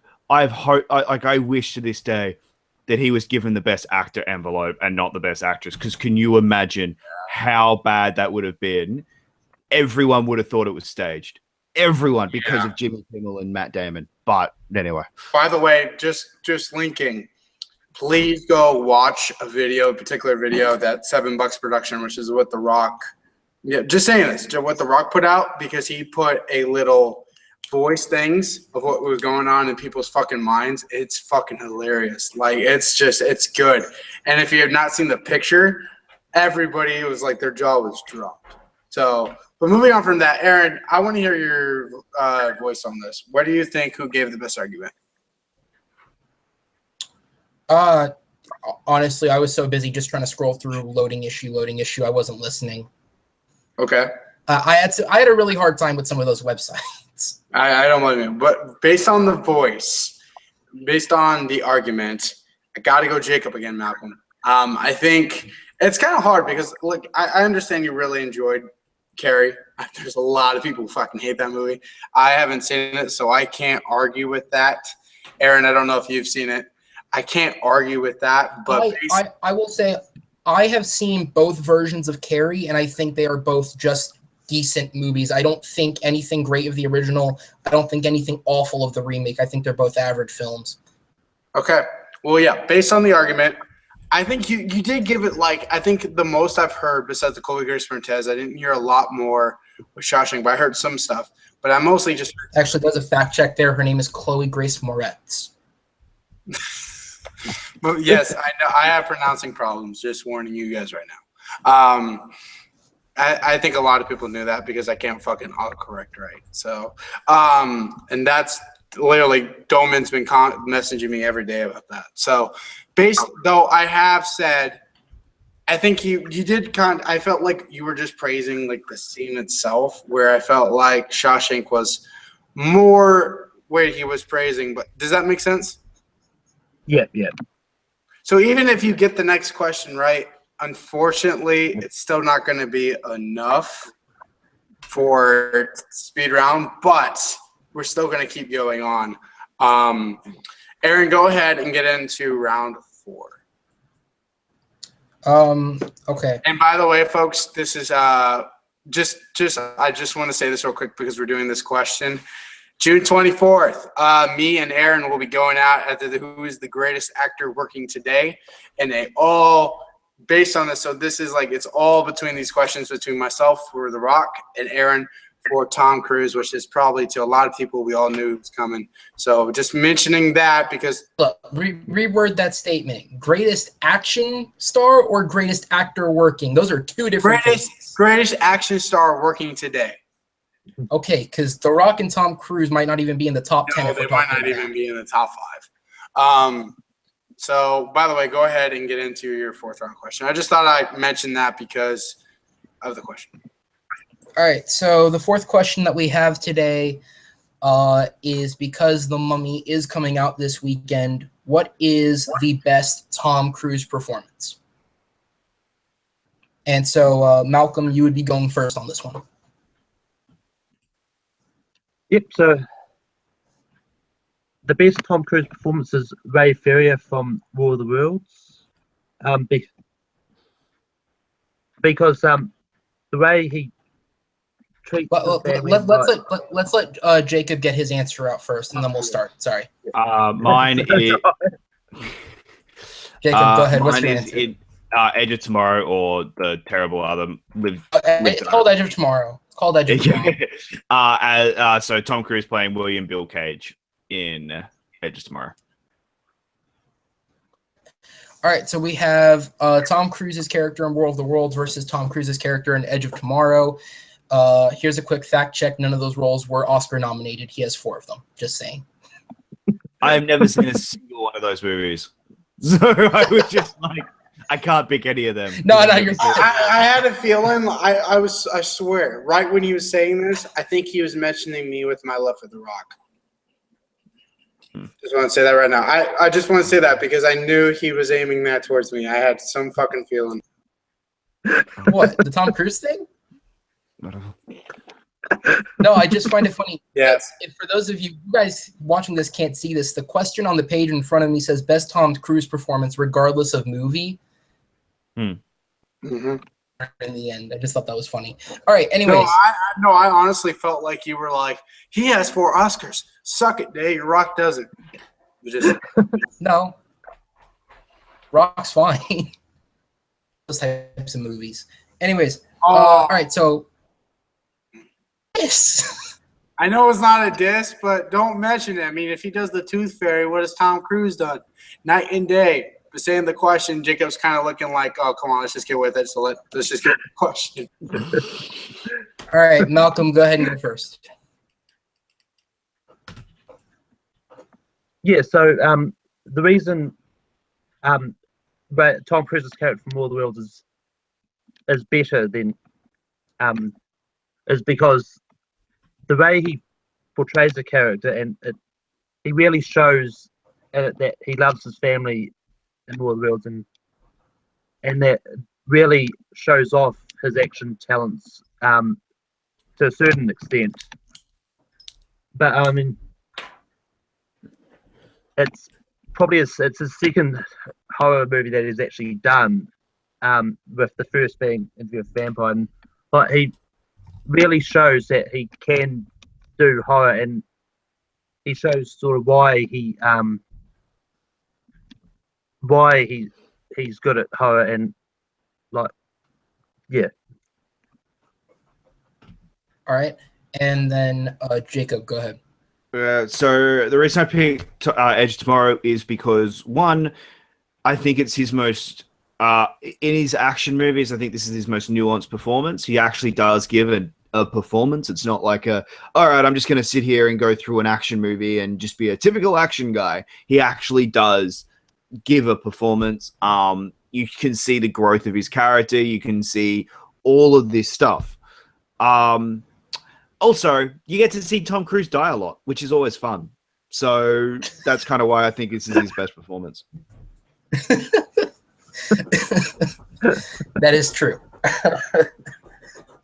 hoped. I wish to this day that he was given the Best Actor envelope and not the Best Actress. Because can you imagine how bad that would have been? Everyone would have thought it was staged. Everyone, because of Jimmy Kimmel and Matt Damon. But anyway. By the way, just linking, please go watch a particular video that $7 production, which is what The Rock. Yeah, just saying this, what The Rock put out, because he put a little voice things of what was going on in people's fucking minds. It's fucking hilarious. Like, it's good. And if you have not seen the picture, everybody was like, their jaw was dropped. So, but moving on from that, Aaron, I want to hear your voice on this. What do you think? Who gave the best argument? Honestly, I was so busy just trying to scroll through loading issue. I wasn't listening. Okay. I had a really hard time with some of those websites. I don't blame you. But based on the voice, based on the argument, I got to go Jacob again, Malcolm. I think it's kind of hard because, look, I understand you really enjoyed Carrie. There's a lot of people who fucking hate that movie. I haven't seen it, so I can't argue with that. Aaron, I don't know if you've seen it. I can't argue with that. But I will say I have seen both versions of Carrie, and I think they are both just decent movies. I don't think anything great of the original. I don't think anything awful of the remake. I think they're both average films. Okay. Well, yeah, based on the argument, I think you did give it, like, I think the most I've heard besides the Chloe Grace Moretz, I didn't hear a lot more with Shawshank, but I heard some stuff. But I mostly just actually, there's a fact check there. Her name is Chloe Grace Moretz. But yes, I know I have pronouncing problems. Just warning you guys right now. I think a lot of people knew that because I can't fucking autocorrect right. So, and that's literally Dolman's been messaging me every day about that. So, though I have said, I think you did I felt like you were just praising like the scene itself, where I felt like Shawshank was more where he was praising. But does that make sense? Yeah. So even if you get the next question right, unfortunately, it's still not going to be enough for speed round, but we're still going to keep going on. Aaron, go ahead and get into round 4. Okay. And by the way, folks, this is I just want to say this real quick because we're doing this question. June 24th, me and Aaron will be going out at who is the greatest actor working today, and they all based on this. So this is like it's all between these questions between myself for The Rock and Aaron for Tom Cruise, which is probably to a lot of people we all knew was coming. So just mentioning that because Look, reword that statement. Greatest action star or greatest actor working? Those are two different things. Greatest action star working today. Okay, because The Rock and Tom Cruise might not even be in the top 10. No, If we're they might talking not about even be in the top 5. So, by the way, go ahead and get into your 4th round question. I just thought I'd mention that because of the question. All right, so the 4th question that we have today is because The Mummy is coming out this weekend, what is the best Tom Cruise performance? And so, Malcolm, you would be going first on this one. Yep. So the best Tom Cruise performance is Ray Ferrier from War of the Worlds, because the way he treats his family. Let's let Jacob get his answer out first, and then we'll start. Sorry. Mine is Jacob, go ahead. What's mine your is answer? Edge of Tomorrow or the terrible other live. It's called Edge of Tomorrow. It's called Edge of Tomorrow. So Tom Cruise playing William Bill Cage in Edge of Tomorrow. All right, so we have Tom Cruise's character in War of the Worlds versus Tom Cruise's character in Edge of Tomorrow. Here's a quick fact check. None of those roles were Oscar nominated. He has 4 of them. Just saying. I have never seen a single one of those movies. So I was just like, I can't pick any of them. No, you're fine. I had a feeling. I swear, right when he was saying this, I think he was mentioning me with my love for The Rock. Just want to say that right now. I just want to say that because I knew he was aiming that towards me. I had some fucking feeling. What, the Tom Cruise thing? No, I just find it funny. Yes. And for those of you guys watching this can't see this, the question on the page in front of me says best Tom Cruise performance regardless of movie. Mm-hmm. In the end, I just thought that was funny. All right, anyways. No, I honestly felt like you were like, he has 4 Oscars. Suck it, Dave. Rock doesn't. You just No. Rock's fine. Those types of movies. Anyways, all right, so yes. I know it's not a diss, but don't mention it. I mean, if he does the Tooth Fairy, what has Tom Cruise done? Night and day. But saying the question, Jacob's kind of looking like, oh, come on, let's just get with it. So let's just get the question. All right, Malcolm, go ahead and go first. Yeah. So the reason Tom Cruise's character from War of the Worlds is better than is because the way he portrays the character and he really shows that he loves his family in War of the Worlds and that really shows off his action talents to a certain extent. But I mean, it's probably it's his second horror movie that he's actually done, with the first being Interview with a Vampire. But he really shows that he can do horror, and he shows sort of why he's good at horror, and like, yeah. All right, and then Jacob, go ahead. So the reason I picked Edge of Tomorrow is because, one, I think it's his most in his action movies. I think this is his most nuanced performance. He actually does give a performance. It's not like all right, I'm just going to sit here and go through an action movie and just be a typical action guy. He actually does give a performance. You can see the growth of his character. You can see all of this stuff. Also, you get to see Tom Cruise die a lot, which is always fun. So that's kind of why I think this is his best performance. That is true.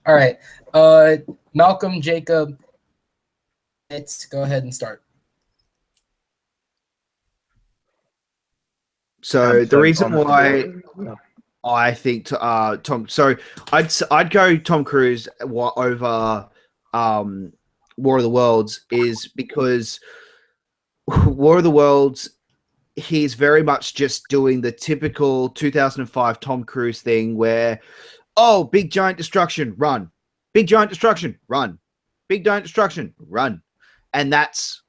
All right. Malcolm, Jacob, let's go ahead and start. So the reason why I think Tom, so I'd go Tom Cruise over War of the Worlds is because War of the Worlds, he's very much just doing the typical 2005 Tom Cruise thing where, oh, big giant destruction, run. Big giant destruction, run. Big giant destruction, run. And that's,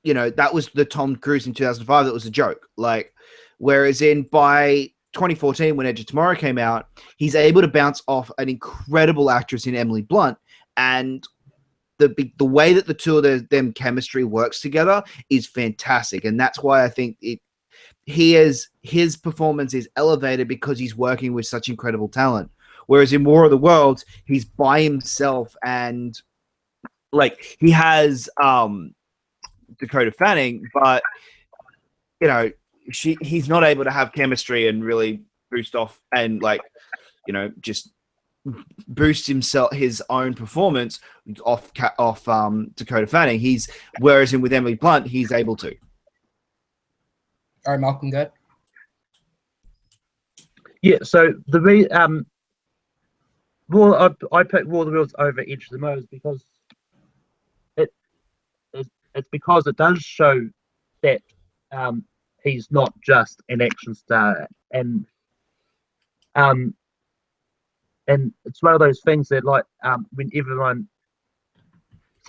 that was the Tom Cruise in 2005 that was a joke. Like, whereas by 2014, when Edge of Tomorrow came out, he's able to bounce off an incredible actress in Emily Blunt, and the way that the two of them chemistry works together is fantastic, and that's why I think his performance is elevated because he's working with such incredible talent. Whereas in War of the Worlds, he's by himself, and like he has Dakota Fanning, but he's not able to have chemistry and really boost off and just boost his own performance off Dakota Fanning. Whereas with Emily Blunt, he's able to. All right, Malcolm, go ahead. Yeah, so I picked War of the Worlds over Edge of the Tomorrow because it's because it does show that he's not just an action star, and it's one of those things that when everyone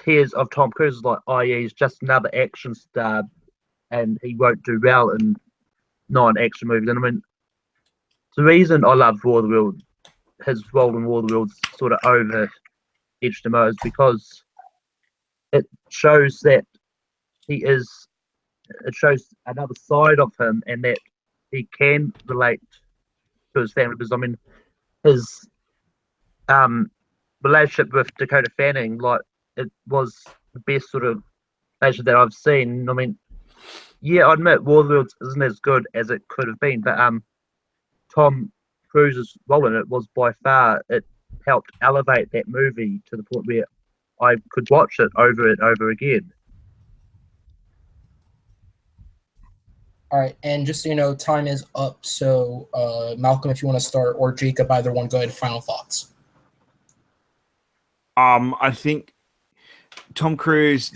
hears of Tom Cruise, is like, oh yeah, he's just another action star and he won't do well in non-action movies. And I mean, the reason I love War of the Worlds, his role in War of the Worlds sort of over Edge of Tomorrow, is because it shows that it shows another side of him and that he can relate to his family. Because I mean, his relationship with Dakota Fanning, it was the best sort of relationship that I've seen. I mean, yeah, I admit War of the Worlds isn't as good as it could have been, but Tom Cruise's role in it was by far, it helped elevate that movie to the point where I could watch it over again. All right, and just so you know, time is up. So, Malcolm, if you want to start, or Jacob, either one, go ahead. Final thoughts. I think Tom Cruise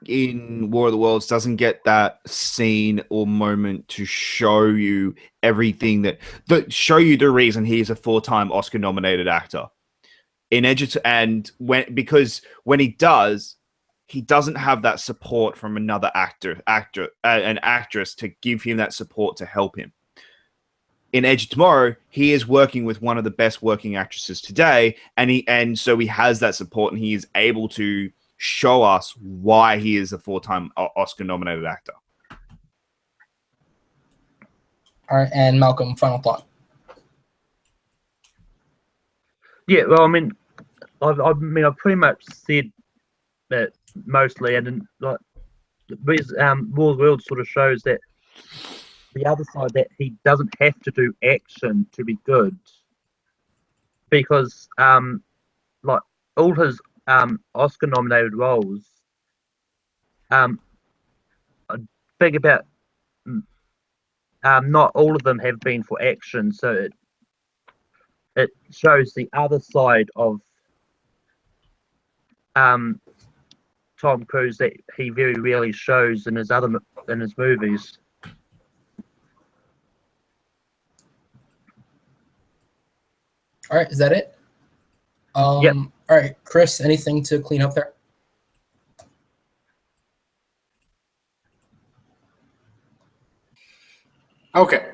in War of the Worlds doesn't get that scene or moment to show you everything that show you the reason he is a 4-time Oscar-nominated actor. Because when he does, he doesn't have that support from another an actress to give him that support to help him. In Edge of Tomorrow, he is working with one of the best working actresses today, and so he has that support, and he is able to show us why he is a 4-time Oscar-nominated actor. All right, and Malcolm, final thought. Yeah, well, I mean, I've pretty much said that mostly, and War of the Worlds sort of shows that the other side, that he doesn't have to do action to be good, because all his Oscar nominated roles, I think about not all of them have been for action, so it shows the other side of Tom Cruise that he very rarely shows in his movies. All right, is that it? Yep. All right, Chris, anything to clean up there? Okay.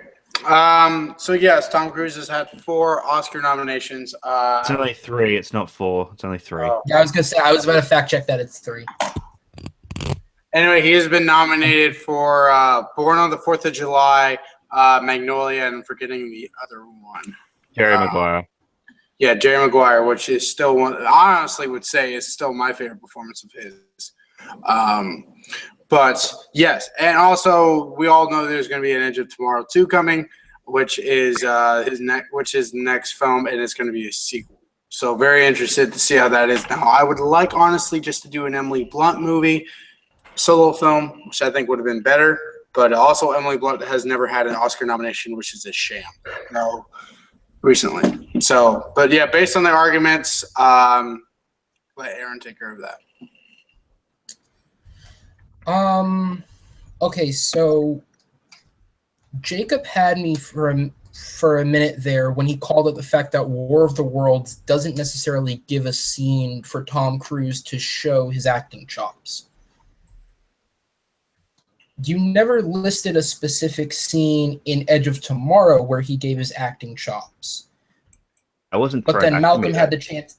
So yes, Tom Cruise has had 4 Oscar nominations. It's only 3. It's not 4. It's only 3. Oh. Yeah, I was gonna say I was about to fact check that it's 3. Anyway, he has been nominated for Born on the 4th of July, Magnolia, and I'm forgetting the other one. Jerry Maguire. Yeah, Jerry Maguire, which is still one. I honestly would say is still my favorite performance of his. But yes, and also we all know there's going to be an Edge of Tomorrow 2 coming, which is his next film, and it's going to be a sequel. So very interested to see how that is. Now, I would like honestly just to do an Emily Blunt movie, solo film, which I think would have been better. But also, Emily Blunt has never had an Oscar nomination, which is a shame. No, recently. So, but yeah, based on the arguments, let Aaron take care of that. Okay, so Jacob had me for a minute there when he called it the fact that War of the Worlds doesn't necessarily give a scene for Tom Cruise to show his acting chops. You never listed a specific scene in Edge of Tomorrow where he gave his acting chops. I wasn't. But then Malcolm had the chance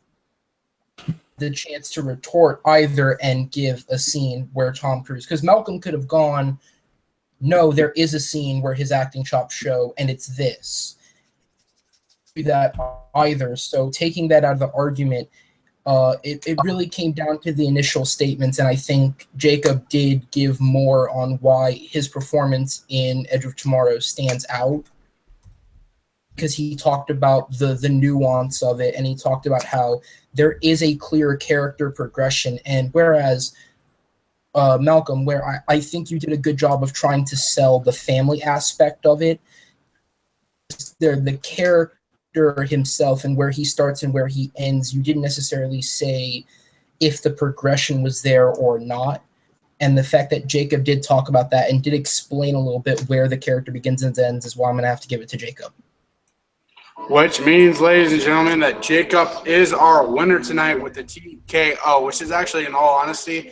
to retort either and give a scene where Tom Cruise, because Malcolm could have gone, no, there is a scene where his acting chops show, and it's this. Do that either. So taking that out of the argument, it really came down to the initial statements, and I think Jacob did give more on why his performance in Edge of Tomorrow stands out, because he talked about the nuance of it, and he talked about how there is a clear character progression, and whereas Malcolm, where I think you did a good job of trying to sell the family aspect of it, the character himself and where he starts and where he ends, you didn't necessarily say if the progression was there or not. And the fact that Jacob did talk about that and did explain a little bit where the character begins and ends is why I'm going to have to give it to Jacob. Which means, ladies and gentlemen, that Jacob is our winner tonight with the TKO, which is actually, in all honesty,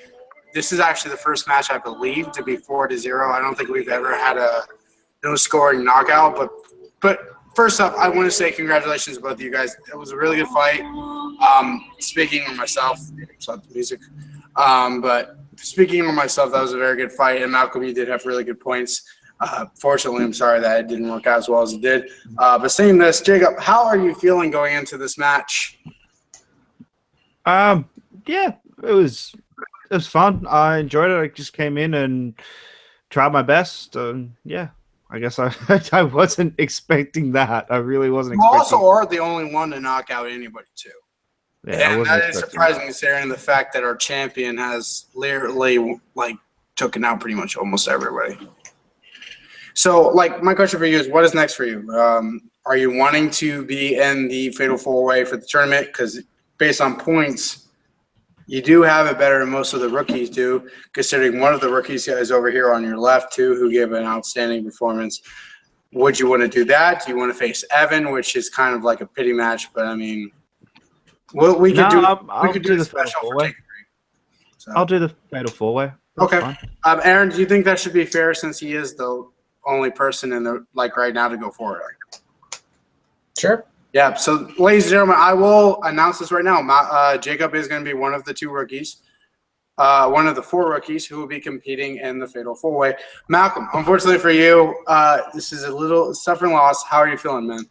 this is actually the first match, I believe, to be 4-0. I don't think we've ever had a no-scoring knockout. But first up, I want to say congratulations to both of you guys. It was a really good fight. Speaking of myself, stop the music. But speaking of myself, that was a very good fight. And Malcolm, you did have really good points. Fortunately, I'm sorry that it didn't work out as well as it did. But saying this, Jacob, how are you feeling going into this match? Yeah, it was fun. I enjoyed it. I just came in and tried my best. Yeah, I guess I wasn't expecting that. I really wasn't You expecting. also are the only one to knock out anybody, too. Yeah, And that is surprising considering the fact that our champion has literally, taken out pretty much almost everybody. So, my question for you is, what is next for you? Are you wanting to be in the Fatal 4-Way for the tournament? Because based on points, you do have it better than most of the rookies do, considering one of the rookies is over here on your left, too, who gave an outstanding performance. Would you want to do that? Do you want to face Evan, which is kind of like a pity match? But, I mean, we could do the special for Take 3. So. I'll do the Fatal 4-Way. Okay. Aaron, do you think that should be fair since he is the only person in the right now to go for it? Sure. Yeah. So, ladies and gentlemen, I will announce this right now. Jacob is going to be one of the 2 rookies, one of the 4 rookies who will be competing in the Fatal 4-Way. Malcolm, unfortunately for you, this is a little suffering loss. How are you feeling, man?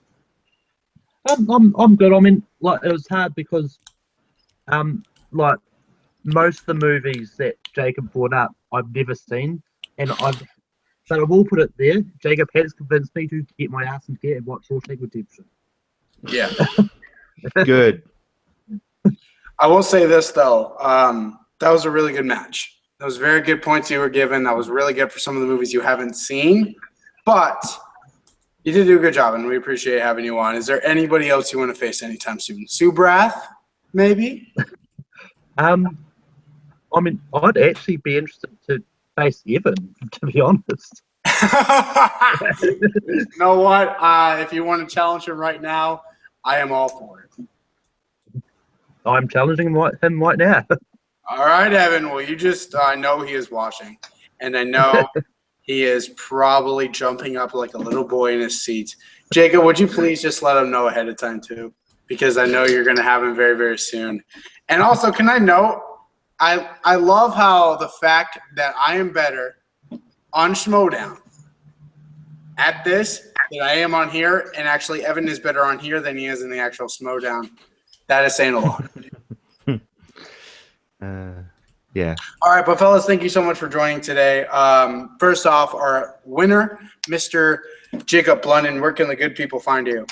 I'm good. I mean, it was hard because, most of the movies that Jacob brought up, I've never seen, but I will put it there. Jacob has convinced me to get my ass in gear and watch Shawshank Redemption. Yeah. Good. I will say this, though. That was a really good match. That was very good points you were given. That was really good for some of the movies you haven't seen. But you did do a good job, and we appreciate having you on. Is there anybody else you want to face anytime soon? Sue Brath, maybe? I mean, I'd actually be interested to face Evan, to be honest. You know what? If you want to challenge him right now, I am all for it. I'm challenging him right now. All right, Evan. Well, I know he is watching, and I know He is probably jumping up like a little boy in his seat. Jacob, would you please just let him know ahead of time too? Because I know you're going to have him very, very soon. And also, can I note, I love how the fact that I am better on Schmodown at this than I am on here, and actually Evan is better on here than he is in the actual Schmodown. That is saying a lot. Yeah. All right, but fellas, thank you so much for joining today. First off, our winner, Mr. Jacob Blunden. Where can the good people find you?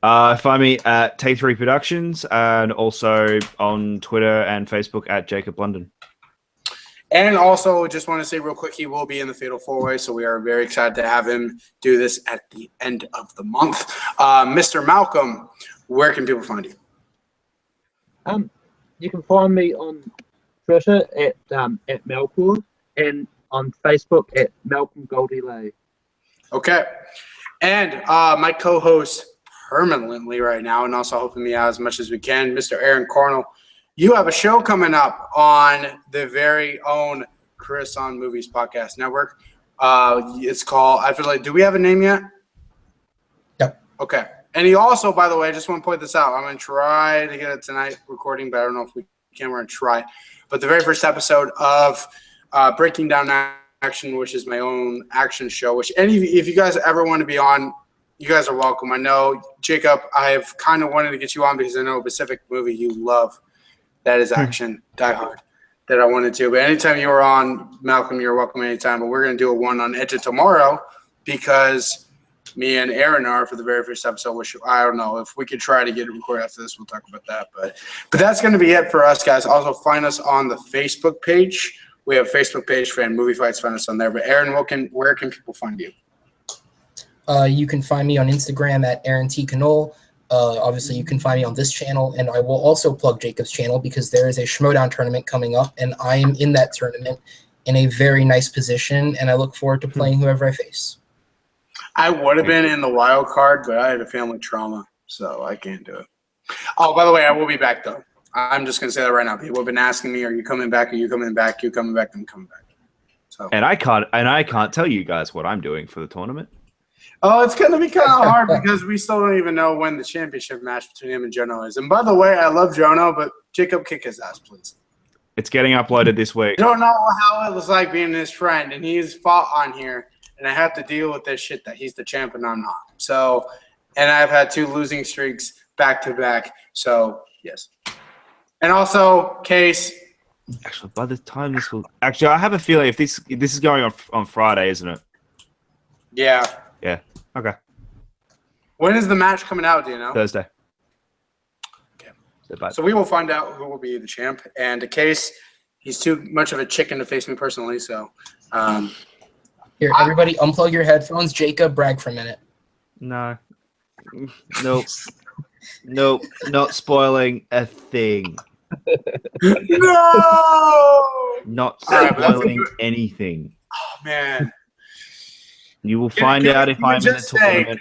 Find me at Take 3 Productions and also on Twitter and Facebook at Jacob Blunden. And also, just want to say real quick, he will be in the Fatal 4-Way, so we are very excited to have him do this at the end of the month. Mr. Malcom, where can people find you? You can find me on Twitter at Malcom and on Facebook at Malcolm Goldie-Lay. Okay. And my co-host permanently right now and also helping me out as much as we can, Mr. Aaron Cornell. You have a show coming up on the very own Chris on Movies Podcast Network. It's called, I feel like, do we have a name yet? Yep. Okay. And he also, by the way, I just want to point this out. I'm going to try to get it tonight recording, but I don't know if we can. We're going to try. But the very first episode of Breaking Down Action, which is my own action show, which if you guys ever want to be on, you guys are welcome. I know, Jacob, I've kind of wanted to get you on because I know a specific movie you love. That is action, Die Hard, that I wanted to. But anytime you were on, Malcolm, you're welcome anytime. But we're going to do a one on Edge of Tomorrow because me and Aaron are for the very first episode, which I don't know. If we could try to get it recorded after this, we'll talk about that. But that's going to be it for us, guys. Also, find us on the Facebook page. We have a Facebook page for Movie Fights. Find us on there. But Aaron, where can people find you? You can find me on Instagram at Aaron T. Knoll. Obviously, you can find me on this channel, and I will also plug Jacob's channel because there is a Schmodown tournament coming up, and I am in that tournament in a very nice position, and I look forward to playing whoever I face. I would have been in the wild card, but I had a family trauma, so I can't do it. Oh, by the way, I will be back, though. I'm just going to say that right now. People have been asking me, are you coming back? Are you coming back? Are you coming back? I'm coming back. So. And I can't tell you guys what I'm doing for the tournament. Oh, it's going to be kind of hard because we still don't even know when the championship match between him and Jono is. And by the way, I love Jono, but Jacob, kick his ass, please. It's getting uploaded this week. You don't know how it was like being his friend, and he's fought on here, and I have to deal with this shit that he's the champ and I'm not. So, and I've had 2 losing streaks back to back. So, yes. And also, Case. Actually, by the time this will... Actually, I have a feeling if this is going on Friday, isn't it? Yeah. Yeah. Okay. When is the match coming out, do you know? Thursday. Okay. So we will find out who will be the champ. And in case he's too much of a chicken to face me personally, so Here, everybody unplug your headphones. Jacob, brag for a minute. No. Nope. Nope. Not spoiling a thing. No! Not All right, spoiling anything. Oh, man. You will find out if I'm in the tournament.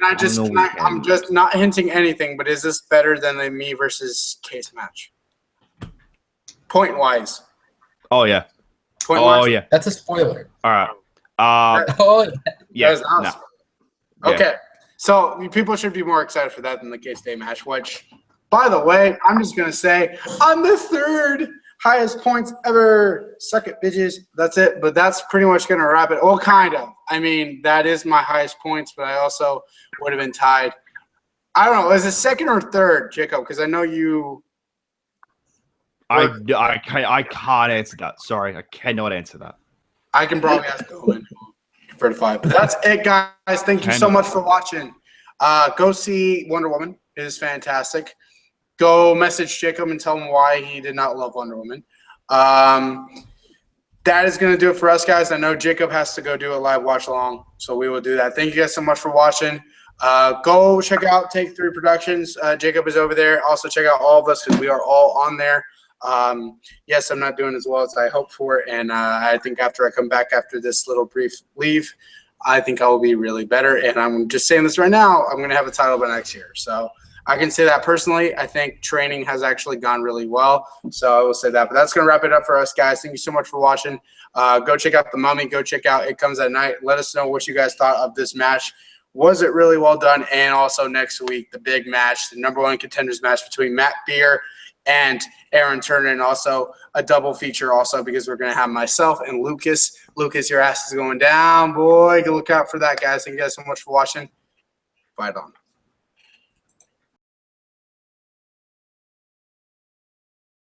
I'm just not hinting anything, but is this better than the me versus Case match? Point-wise. Oh, yeah. Point-wise? Oh, yeah. That's a spoiler. All right. Oh, Yeah. That is not a No. spoiler. Okay. So people should be more excited for that than the Case Day match, which, by the way, I'm just going to say, I'm the 3rd highest points ever. Suck it, bitches. That's it. But that's pretty much going to wrap it. Well, kind of. I mean, that is my highest points, but I also would have been tied. I don't know. Is it 2nd or 3rd, Jacob? Because I know you. I can't answer that. Sorry, I cannot answer that. I can probably ask Owen for the 5. But that's it, guys. Thank you so much for watching. Go see Wonder Woman. It is fantastic. Go message Jacob and tell him why he did not love Wonder Woman. That is going to do it for us, guys. I know Jacob has to go do a live watch along, so we will do that. Thank you guys so much for watching. Go check out Take 3 Productions. Jacob is over there. Also check out all of us because we are all on there. Yes, I'm not doing as well as I hoped for, and I think after I come back after this little brief leave, I think I will be really better. And I'm just saying this right now. I'm going to have a title by next year. So I can say that personally. I think training has actually gone really well. So I will say that. But that's going to wrap it up for us, guys. Thank you so much for watching. Go check out The Mummy. Go check out It Comes at Night. Let us know what you guys thought of this match. Was it really well done? And also next week, the big match, the #1 contenders match between Matt Beer and Aaron Turner, and also a double feature also because we're going to have myself and Lucas. Lucas, your ass is going down, boy. Go look out for that, guys. Thank you guys so much for watching. Fight on.